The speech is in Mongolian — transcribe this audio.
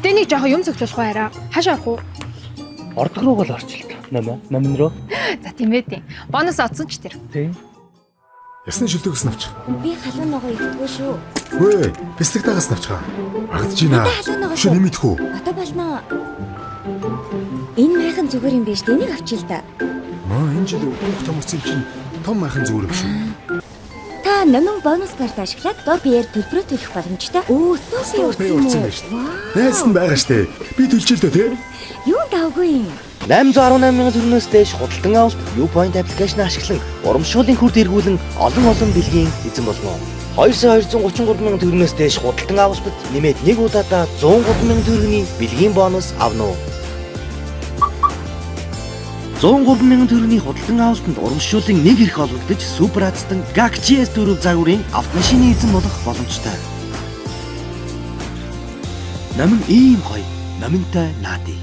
Гэтэ нэг жоохон юм зөвлөх байраа. Хаашаа орох уу? Ордог руу л орч л та. Номин руу. За тийм ээ тийм. Бонус олсон ч тэр. Тийм. Ясны шилдэгс навч. Би халуун ногоо идэггүй шүү. Хөөе, бэлэг тагаас навчгаа. Агадж байна. Халуун ногоо. Чи нэмэдэх үү? Одоо болно. Энэ майхан зүгээр юм биш. Энийг авчил та. Энэ жил бүх томорцсон чинь том майхан зүгээр юм шүү. Та номин бонус карт ашиглаад дор биеэр төлбөрөө төлөх боломжтой. Өө, стопи урьдсан байна шүү. Найс нь байгаа штэ. Би төлчихөл дээ тий. Юу давгүй юм? 818 мянган төгрөгнөөс дээш худалдан авалт Upoint аппликейшн ашиглан урамшуулын хүрд эргүүлэн олон бэлгийн эзэн болно. 233 мянган төгрөгнөөс дээш худалдан авалт нэмээд нэг удаадаа 103 мянган төгрөгийн бэлгийн бонус авна уу? 103 мянган төгрөгийн худалдан авалтанд урамшуулын нэг хэрэг олгогдож Супер Азтан GAC GS4 загварын автомашины эзэн болох боломжтой. Намын ийм гоё, номинтой наадий.